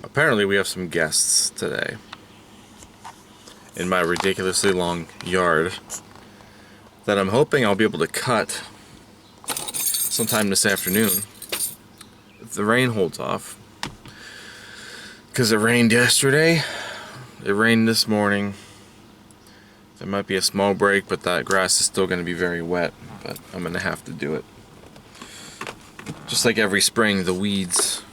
Apparently we have some guests today in my ridiculously long yard that I'm hoping I'll be able to cut sometime this afternoon if the rain holds off, because it rained yesterday, it rained this morning. There might be a small break, but that grass is still going to be very wet, but I'm going to have to do it. Just like every spring, the weeds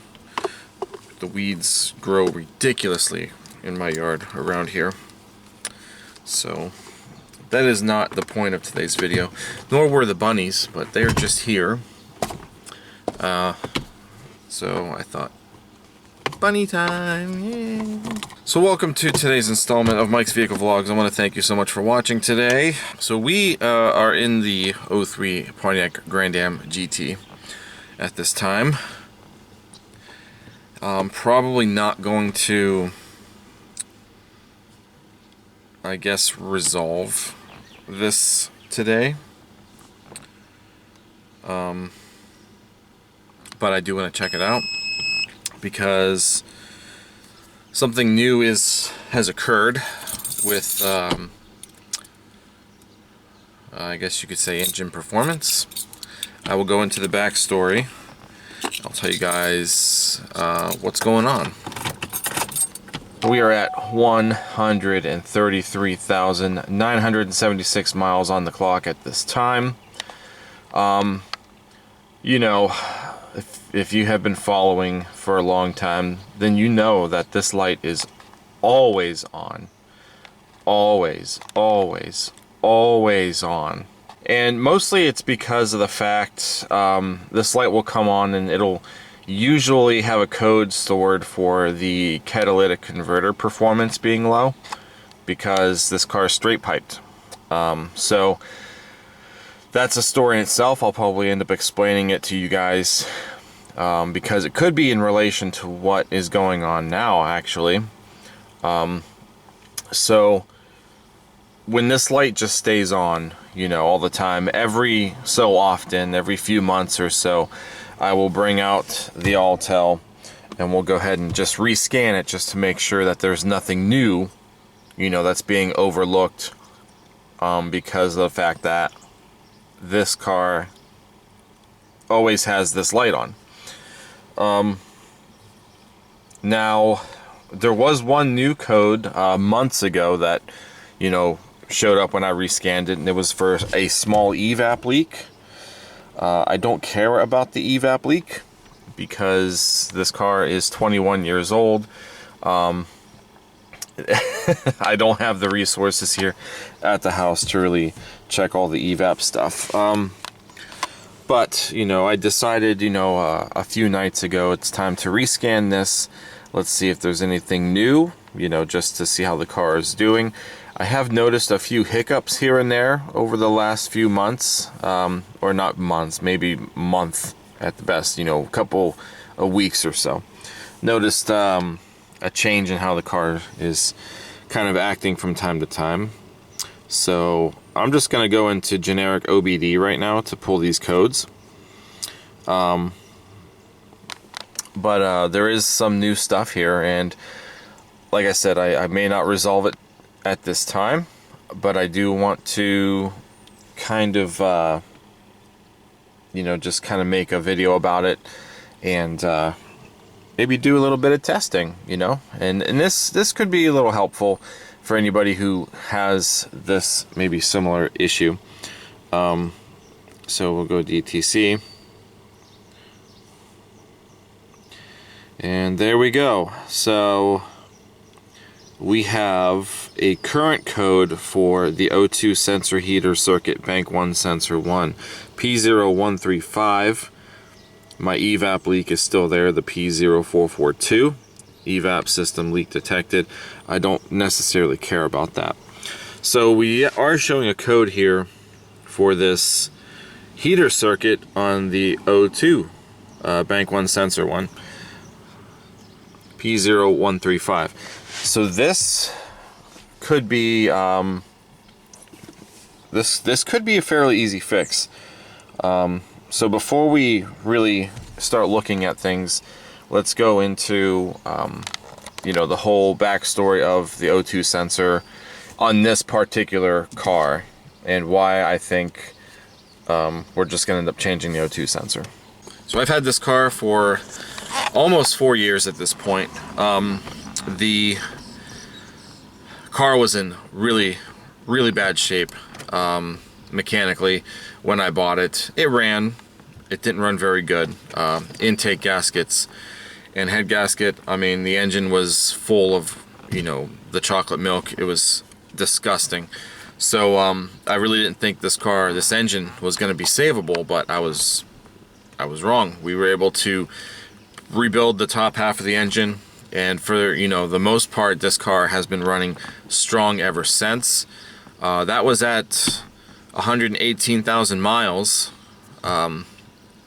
grow ridiculously in my yard around here. So that is not the point of today's video, nor were the bunnies, but they're just here. So I thought, bunny time, yeah. So welcome to today's installment of Mike's Vehicle Vlogs. I want to thank you so much for watching today. So we are in the 03 Pontiac Grand Am GT at this time. Probably not going to, I guess, resolve this today. But I do want to check it out because something new has occurred with, I guess you could say, engine performance. I will go into the backstory. I'll tell you guys what's going on. We are at 133,976 miles on the clock at this time. You know, if you have been following for a long time, then you know that this light is always on. Always, always, always on. And mostly it's because of the fact this light will come on and it'll usually have a code stored for the catalytic converter performance being low, because this car is straight piped. So that's a story in itself. I'll probably end up explaining it to you guys because it could be in relation to what is going on now, actually. So when this light just stays on, you know, all the time, every so often, every few months or so, I will bring out the Autel and we'll go ahead and just rescan it just to make sure that there's nothing new, you know, that's being overlooked because of the fact that this car always has this light on. Now, there was one new code months ago that, you know, showed up when I rescanned it, and it was for a small evap leak. I don't care about the evap leak because this car is 21 years old. I don't have the resources here at the house to really check all the evap stuff. But, you know, I decided, you know, a few nights ago, it's time to rescan this. Let's see if there's anything new, you know, just to see how the car is doing. I have noticed a few hiccups here and there over the last few months, or not months, maybe month at the best, you know, a couple of weeks or so. Noticed a change in how the car is kind of acting from time to time. So I'm just going to go into generic OBD right now to pull these codes. But there is some new stuff here, and like I said, I may not resolve it at this time, but I do want to kind of you know, just kind of make a video about it and maybe do a little bit of testing, you know, and this could be a little helpful for anybody who has this maybe similar issue. So we'll go DTC, and there we go. So we have a current code for the O2 sensor heater circuit bank 1 sensor 1, P0135. My evap leak is still there, the P0442. Evap system leak detected. I don't necessarily care about that. So we are showing a code here for this heater circuit on the O2 bank 1 sensor 1, P0135. So this could be this could be a fairly easy fix. So before we really start looking at things, let's go into you know, the whole backstory of the O2 sensor on this particular car and why I think we're just going to end up changing the O2 sensor. So I've had this car for almost 4 years at this point. The car was in really bad shape mechanically when I bought it. It ran. It didn't run very good. Intake gaskets and head gasket, I mean, the engine was full of, you know, the chocolate milk. It was disgusting. So I really didn't think this engine was going to be savable, but I was wrong. We were able to rebuild the top half of the engine, and for, you know, the most part, this car has been running strong ever since. That was at 118,000 miles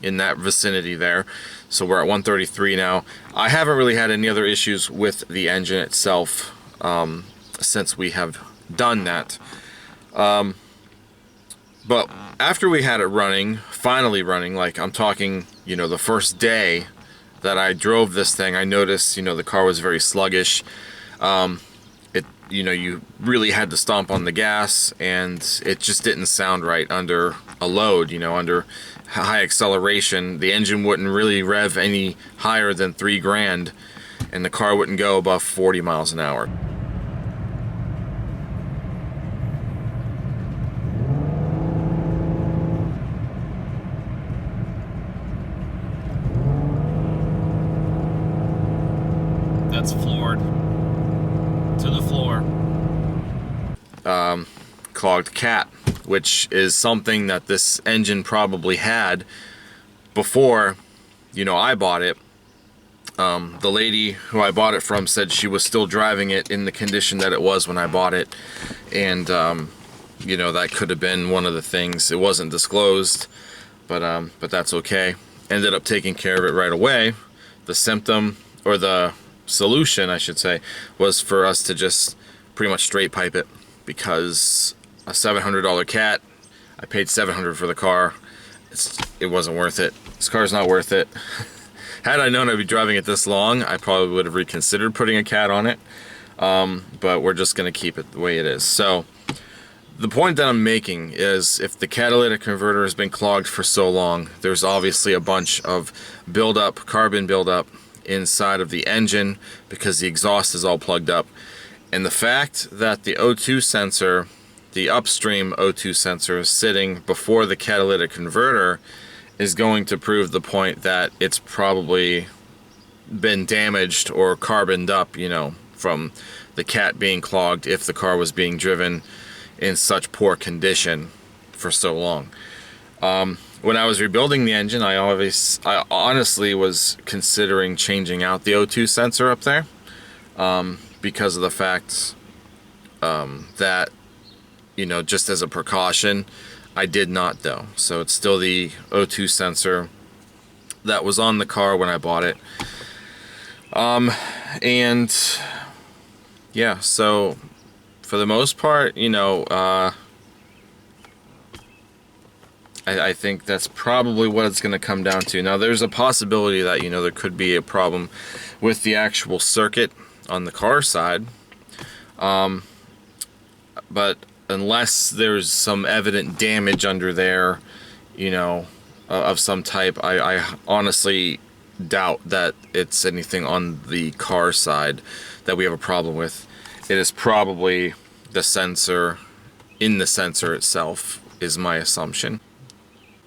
in that vicinity there. So we're at 133 now. I haven't really had any other issues with the engine itself since we have done that. But after we had it running, finally running, like I'm talking, you know, the first day that I drove this thing, I noticed, you know, the car was very sluggish. You know, you really had to stomp on the gas, and it just didn't sound right under a load, you know, under high acceleration. The engine wouldn't really rev any higher than 3 grand, and the car wouldn't go above 40 miles an hour. That's floored to the floor. Clogged cat, which is something that this engine probably had before, you know, I bought it. The lady who I bought it from said she was still driving it in the condition that it was when I bought it, and you know, that could have been one of the things. It wasn't disclosed, but that's okay. Ended up taking care of it right away. The symptom, or the solution I should say, was for us to just pretty much straight pipe it, because a $700 cat, I paid $700 for the car. It wasn't worth it. This car's not worth it. Had I known I'd be driving it this long, I probably would have reconsidered putting a cat on it, but we're just going to keep it the way it is. So the point that I'm making is, if the catalytic converter has been clogged for so long, there's obviously a bunch of buildup, carbon buildup inside of the engine, because the exhaust is all plugged up. And the fact that the O2 sensor, the upstream O2 sensor, is sitting before the catalytic converter is going to prove the point that it's probably been damaged or carboned up, you know, from the cat being clogged, if the car was being driven in such poor condition for so long. When I was rebuilding the engine, I honestly was considering changing out the O2 sensor up there, because of the fact that, you know, just as a precaution, I did not though. So it's still the O2 sensor that was on the car when I bought it. And yeah, so for the most part, you know, I think that's probably what it's going to come down to. Now, there's a possibility that, you know, there could be a problem with the actual circuit on the car side. But unless there's some evident damage under there, you know, of some type, I honestly doubt that it's anything on the car side that we have a problem with. It is probably the sensor in the sensor itself, is my assumption.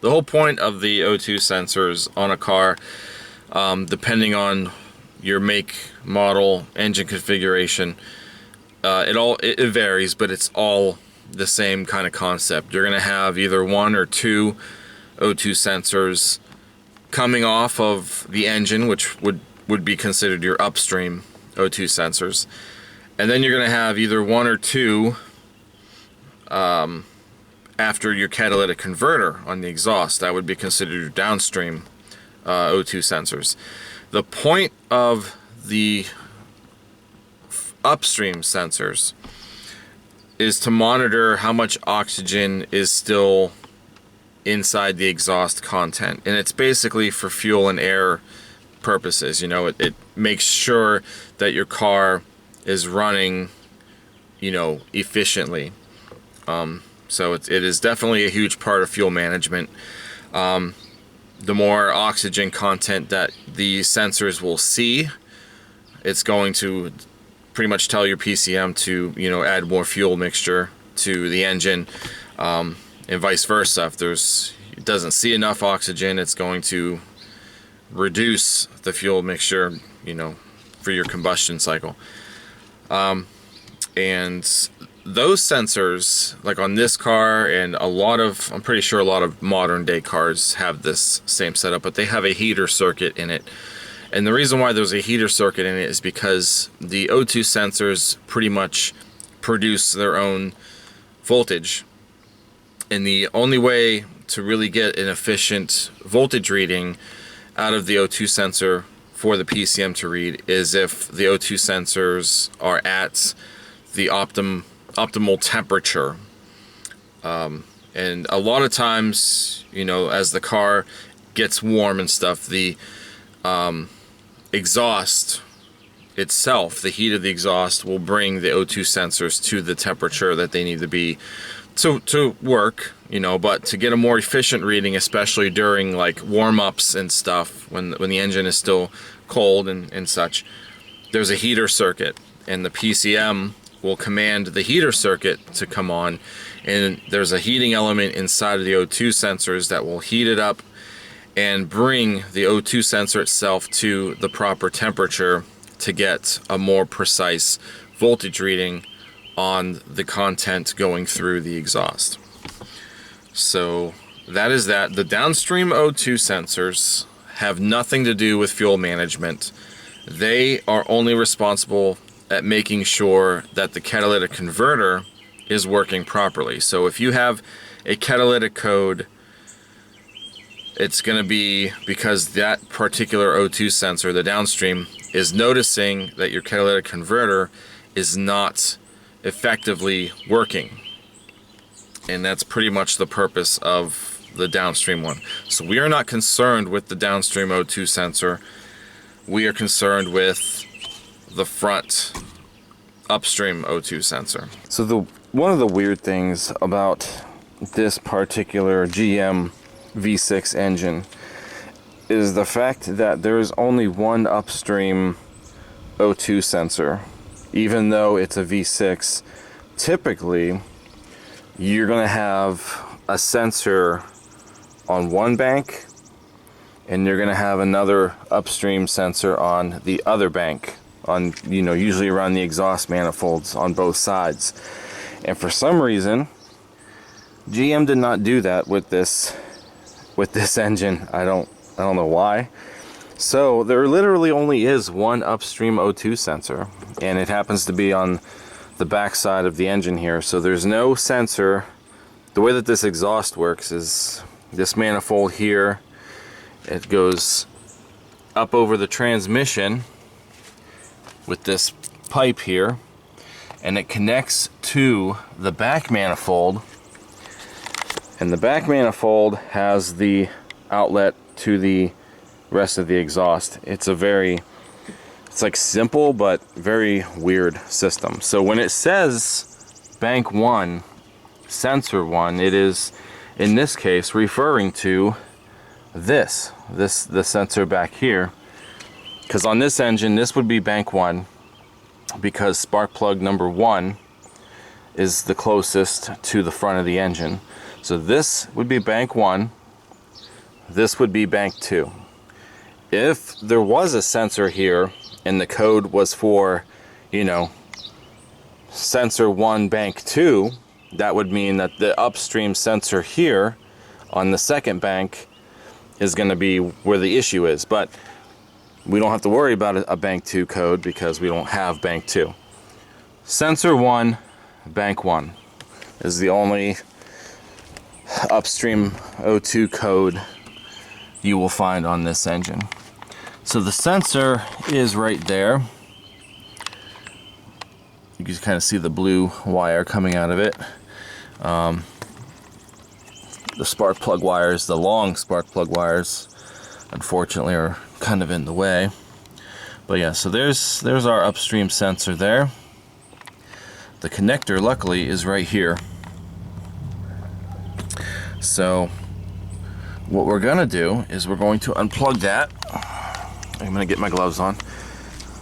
The whole point of the O2 sensors on a car, depending on your make, model, engine configuration, it varies, but it's all the same kind of concept. You're going to have either 1 or 2 O2 sensors coming off of the engine, which would be considered your upstream O2 sensors, and then you're going to have either 1 or 2 after your catalytic converter on the exhaust. That would be considered your downstream O2 sensors. The point of the upstream sensors is to monitor how much oxygen is still inside the exhaust content, and it's basically for fuel and air purposes. You know, makes sure that your car is running, you know, efficiently. So it is definitely a huge part of fuel management. The more oxygen content that the sensors will see, it's going to pretty much tell your PCM to, you know, add more fuel mixture to the engine, and vice versa. If it doesn't see enough oxygen, it's going to reduce the fuel mixture, you know, for your combustion cycle. And those sensors, like on this car and I'm pretty sure a lot of modern day cars have this same setup, but they have a heater circuit in it. And the reason why there's a heater circuit in it is because the O2 sensors pretty much produce their own voltage. And the only way to really get an efficient voltage reading out of the O2 sensor for the PCM to read is if the O2 sensors are at the optimal temperature. And a lot of times, you know, as the car gets warm and stuff, the exhaust itself, the heat of the exhaust, will bring the O2 sensors to the temperature that they need to be to work, you know. But to get a more efficient reading, especially during like warm-ups and stuff, when the engine is still cold and such, there's a heater circuit, and the PCM will command the heater circuit to come on, and there's a heating element inside of the O2 sensors that will heat it up and bring the O2 sensor itself to the proper temperature to get a more precise voltage reading on the content going through the exhaust. So that is that. The downstream O2 sensors have nothing to do with fuel management. They are only responsible at making sure that the catalytic converter is working properly. So if you have a catalytic code, it's going to be because that particular O2 sensor, the downstream, is noticing that your catalytic converter is not effectively working. And that's pretty much the purpose of the downstream one. So we are not concerned with the downstream O2 sensor. We are concerned with the front upstream O2 sensor. So one of the weird things about this particular GM V6 engine is the fact that there is only one upstream O2 sensor. Even though it's a V6, typically you're going to have a sensor on one bank, and you're going to have another upstream sensor on the other bank, on, you know, usually around the exhaust manifolds on both sides. And for some reason, GM did not do that with this engine. I don't know why. So there literally only is one upstream O2 sensor, and it happens to be on the back side of the engine here. So there's no sensor. The way that this exhaust works is this manifold here, it goes up over the transmission with this pipe here, and it connects to the back manifold, and the back manifold has the outlet to the rest of the exhaust. It's like simple but very weird system. So when it says bank 1, sensor 1, it is in this case referring to the sensor back here, because on this engine this would be bank 1, because spark plug number 1 is the closest to the front of the engine. So this would be bank 1, this would be bank 2. If there was a sensor here and the code was for, you know, sensor 1 bank 2, that would mean that the upstream sensor here on the second bank is going to be where the issue is. But we don't have to worry about a bank 2 code because we don't have bank 2. Sensor 1, bank 1 is the only upstream O2 code you will find on this engine. So the sensor is right there. You can kind of see the blue wire coming out of it. The spark plug wires, the long spark plug wires, unfortunately are kind of in the way. But yeah, so there's our upstream sensor there. The connector, luckily, is right here. So what we're gonna do is we're going to unplug that. I'm gonna get my gloves on.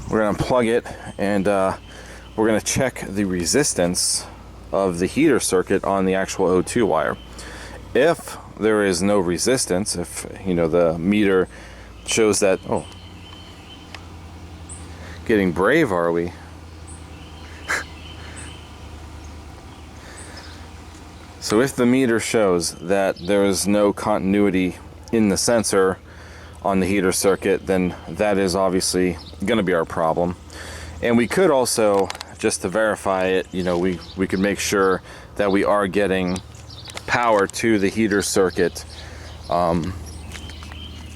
We're gonna unplug it, and we're gonna check the resistance of the heater circuit on the actual O2 wire. If there is no resistance, if the meter shows that, oh, getting brave, are we? So if the meter shows that there is no continuity in the sensor on the heater circuit, then that is obviously going to be our problem. And we could also, just to verify it, we could make sure that we are getting power to the heater circuit on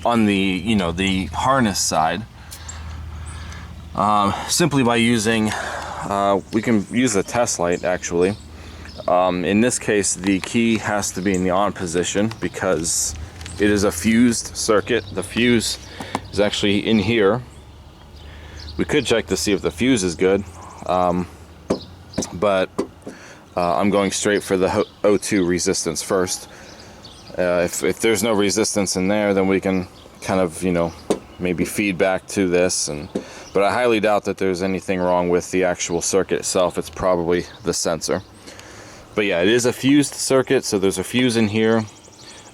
the the harness side, simply by using we can use a test light actually. In this case, the key has to be in the on position because it is a fused circuit. The fuse is actually in here. We could check to see if the fuse is good, but I'm going straight for the O2 resistance first. If there's no resistance in there, then we can kind of maybe feed back to this, but I highly doubt that there's anything wrong with the actual circuit itself. It's probably the sensor. But yeah, it is a fused circuit, so there's a fuse in here.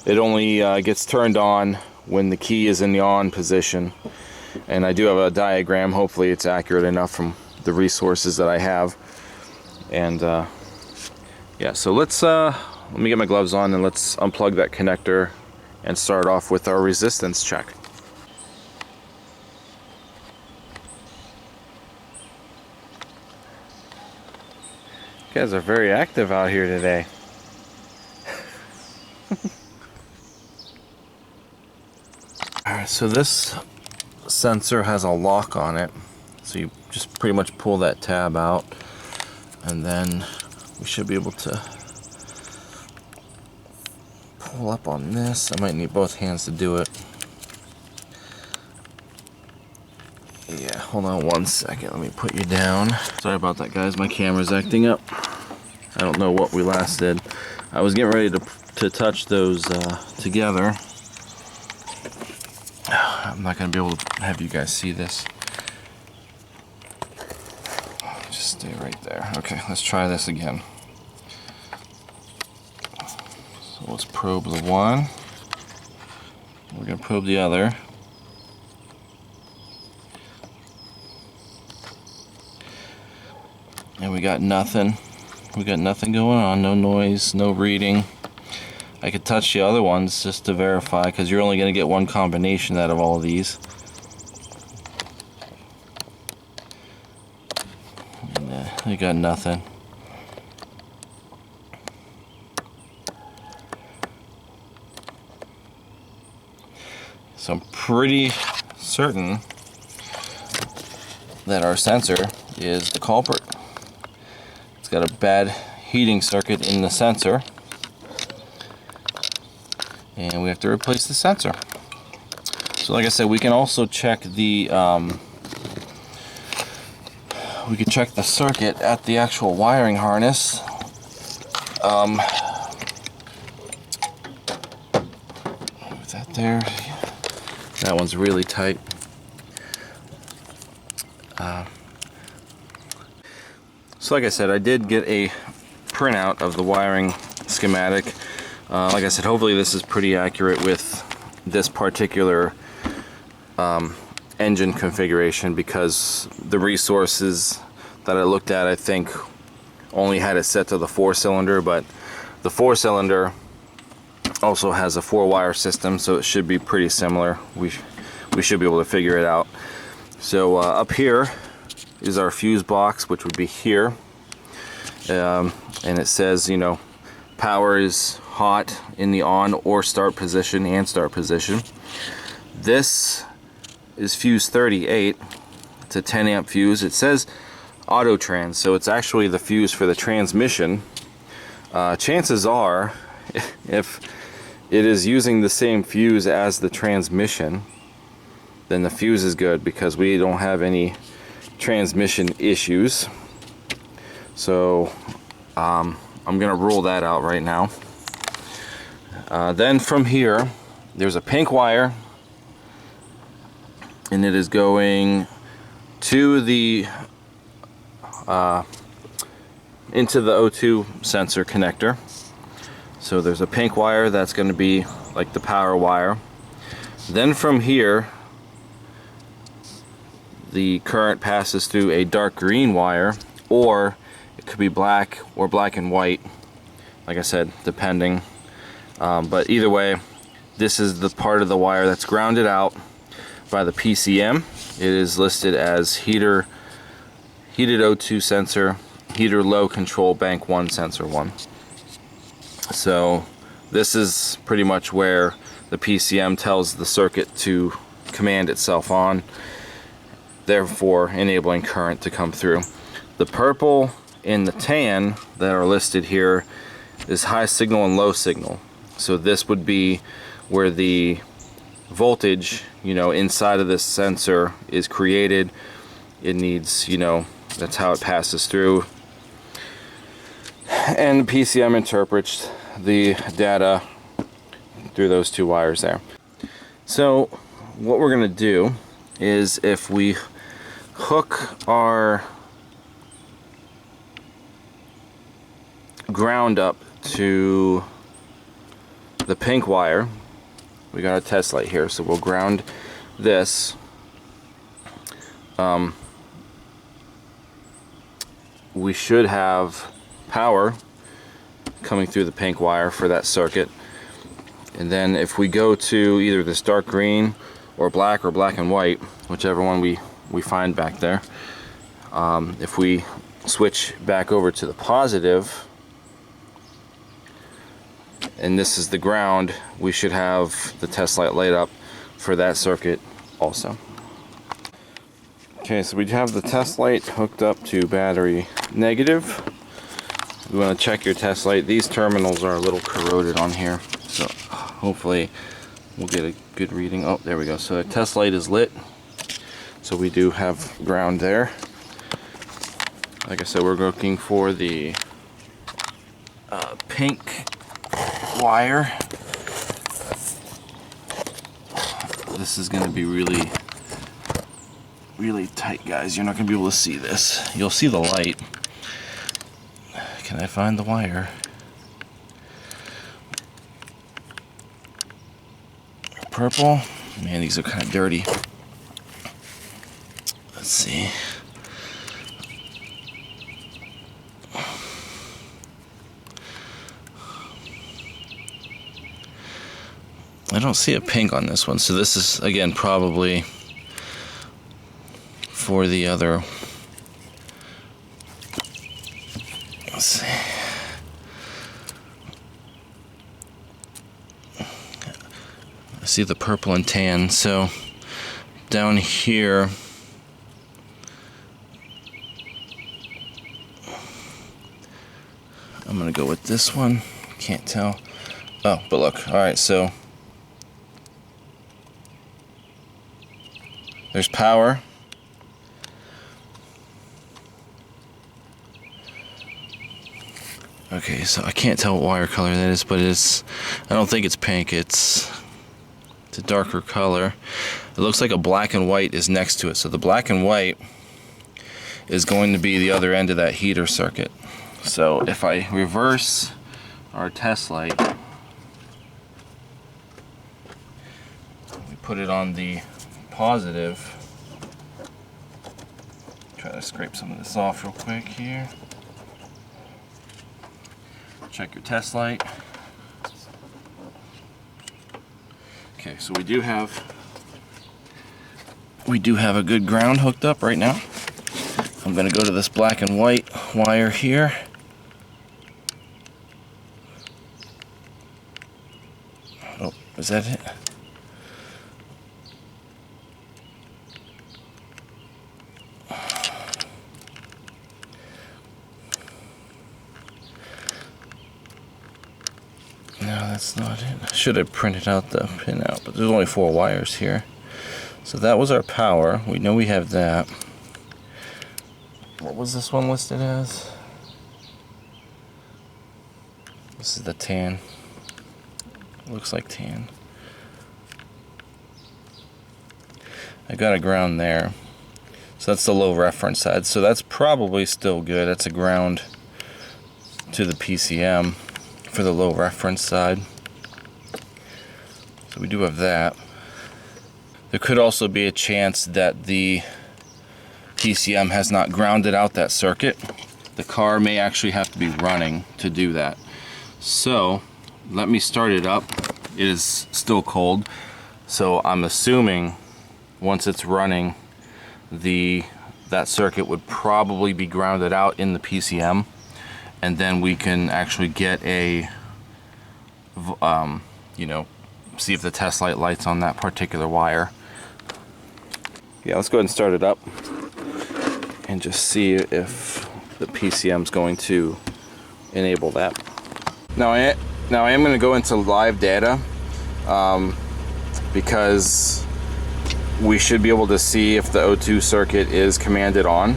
It only gets turned on when the key is in the on position. And I do have a diagram. Hopefully it's accurate enough from the resources that I have. And yeah, so let me get my gloves on and let's unplug that connector and start off with our resistance check. You guys are very active out here today. Alright, so this sensor has a lock on it. So you just pretty much pull that tab out, and then we should be able to pull up on this. I might need both hands to do it. Yeah, hold on one second. Let me put you down. Sorry about that, guys. My camera's acting up. I don't know what we last did. I was getting ready to touch those together. I'm not going to be able to have you guys see this. Just stay right there. Okay, let's try this again. So let's probe the one. We're going to probe the other. And we got nothing. We got nothing going on. No noise, no reading. I could touch the other ones just to verify, because you're only going to get one combination out of all of these. And, you got nothing. So I'm pretty certain that our sensor is the culprit. It's got a bad heating circuit in the sensor, and we have to replace the sensor. So like I said, we can also check the circuit at the actual wiring harness. Is that there? That one's really tight. So like I said, I did get a printout of the wiring schematic. Like I said, hopefully this is pretty accurate with this particular engine configuration, because the resources that I looked at, I think, only had it set to the 4-cylinder, but the 4-cylinder also has a 4-wire system, so it should be pretty similar. We should be able to figure it out. So up here is our fuse box, which would be here, and it says, power is hot in the on or start position and start position. This is fuse 38. It's a 10 amp fuse. It says auto trans, so it's actually the fuse for the transmission. Chances are, if it is using the same fuse as the transmission, then the fuse is good, because we don't have any transmission issues. So I'm gonna rule that out right now. Then from here, there's a pink wire, and it is going to the into the O2 sensor connector. So there's a pink wire that's going to be like the power wire. Then from here, the current passes through a dark green wire, or it could be black or black and white, like I said, depending. But either way, this is the part of the wire that's grounded out by the PCM. It is listed as heated O2 sensor, heater low control bank 1 sensor 1. So this is pretty much where the PCM tells the circuit to command itself on, therefore enabling current to come through. The purple and the tan that are listed here is high signal and low signal. So this would be where the voltage, inside of this sensor is created. It needs, that's how it passes through. And the PCM interprets the data through those two wires there. So what we're going to do is, if we hook our ground up to the pink wire, we got a test light here, so we'll ground this. We should have power coming through the pink wire for that circuit. And then if we go to either this dark green or black and white, whichever one we find back there, if we switch back over to the positive, and this is the ground, we should have the test light light up for that circuit also. Okay, so we have the test light hooked up to battery negative. You want to check your test light. These terminals are a little corroded on here, so hopefully we'll get a good reading. Oh, there we go. So the test light is lit, so we do have ground there. Like I said, we're looking for the pink wire. This is going to be really tight, guys. You're not going to be able to see this. You'll see the light. Can I find the wire? Purple. Man, these are kind of dirty. Let's see. I don't see a pink on this one, so this is, again, probably for the other. Let's see. I see the purple and tan, so down here I'm gonna go with this one. Can't tell. Oh, but look, alright, so there's power. Okay, so I can't tell what wire color that is, but I don't think it's pink. It's a darker color. It looks like a black and white is next to it. So the black and white is going to be the other end of that heater circuit. So if I reverse our test light, we put it on the positive. Try to scrape some of this off real quick here. Check your test light. Okay, so we do have a good ground hooked up right now. I'm going to go to this black and white wire here. Oh, is that it? No, that's not it. I should have printed out the pin out, but there's only 4 wires here. So that was our power. We know we have that. What was this one listed as? This is the tan. Looks like tan. I got a ground there. So that's the low reference side. So that's probably still good. That's a ground to the PCM for the low reference side. So we do have that. There could also be a chance that the PCM has not grounded out that circuit. The car may actually have to be running to do that. So let me start it up. It is still cold, so I'm assuming once it's running, that circuit would probably be grounded out in the PCM, and then we can actually get a you know, see if the test light lights on that particular wire. Yeah, let's go ahead and start it up and just see if the PCM is going to enable that. Now I am going to go into live data because we should be able to see if the O2 circuit is commanded on.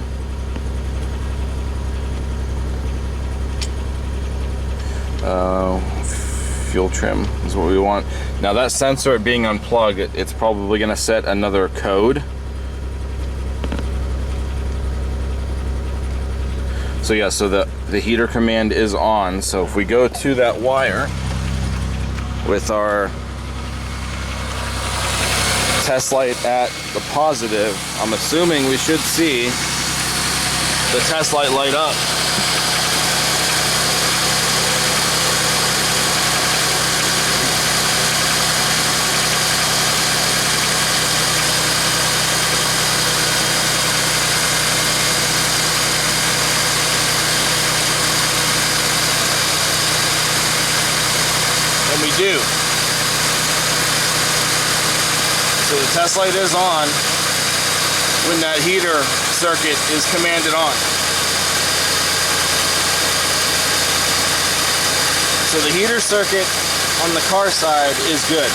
Fuel trim is what we want. Now that sensor being unplugged, it's probably going to set another code. So yeah, so the heater command is on. So if we go to that wire with our test light at the positive, I'm assuming we should see the test light light up. And we do. So the test light is on when that heater circuit is commanded on. So the heater circuit on the car side is good.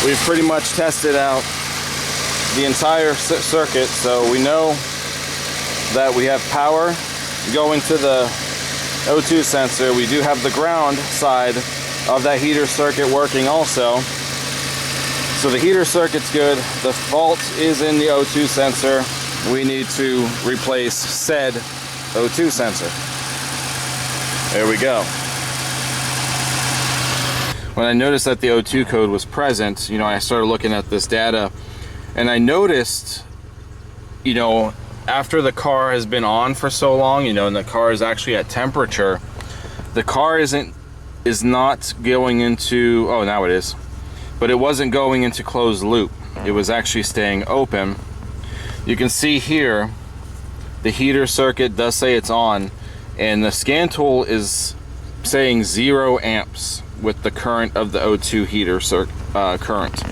We've pretty much tested out the entire circuit, so we know that we have power going to the O2 sensor. We do have the ground side of that heater circuit working also. So the heater circuit's good. The fault is in the O2 sensor. We need to replace said O2 sensor. There we go. When I noticed that the O2 code was present, you know, I started looking at this data, and I noticed, you know, after the car has been on for so long, you know, and the car is actually at temperature, the car is not going into, oh, now it is, but it wasn't going into closed loop. It was actually staying open. You can see here the heater circuit does say it's on, and the scan tool is saying 0 amps with the current of the O2 heater current.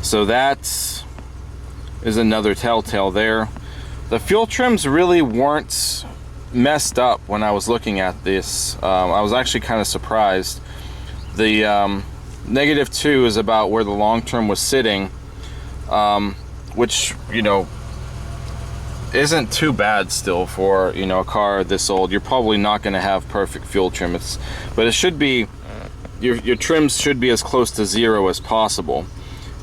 So that is another telltale there. The fuel trims really weren't messed up when I was looking at this. I was actually kind of surprised. The -2 is about where the long term was sitting, which, you know, isn't too bad still for, you know, a car this old. You're probably not going to have perfect fuel trim, but it should be, your trims should be as close to 0 as possible.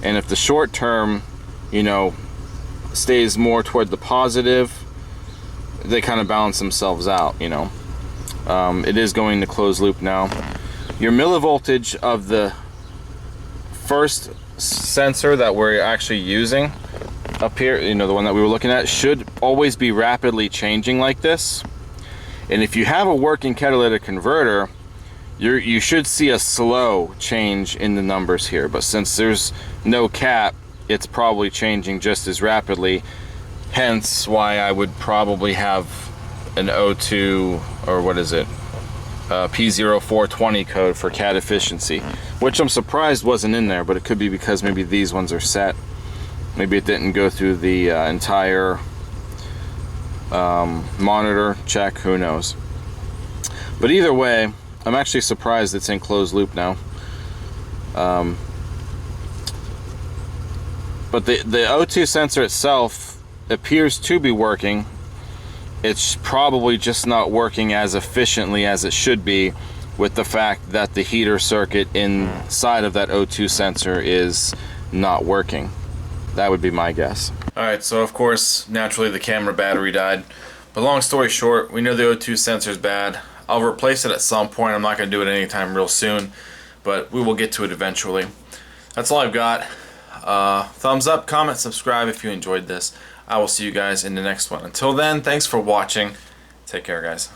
And if the short term, you know, stays more toward the positive, they kind of balance themselves out, you know. It is going to closed loop now. Your millivoltage of the first sensor that we're actually using up here, you know, the one that we were looking at, should always be rapidly changing like this. And if you have a working catalytic converter, you should see a slow change in the numbers here. But since there's no cap, it's probably changing just as rapidly. Hence why I would probably have an O2, or what is it, P0420 code for cat efficiency, which I'm surprised wasn't in there, but it could be because maybe these ones are set. Maybe it didn't go through the entire monitor check, who knows. But either way, I'm actually surprised it's in closed loop now. But the O2 sensor itself appears to be working. It's probably just not working as efficiently as it should be, with the fact that the heater circuit inside of that O2 sensor is not working. That would be my guess. Alright, so of course, naturally the camera battery died. But long story short, we know the O2 sensor is bad. I'll replace it at some point. I'm not going to do it anytime real soon, but we will get to it eventually. That's all I've got. Thumbs up, comment, subscribe if you enjoyed this. I will see you guys in the next one. Until then, thanks for watching. Take care, guys.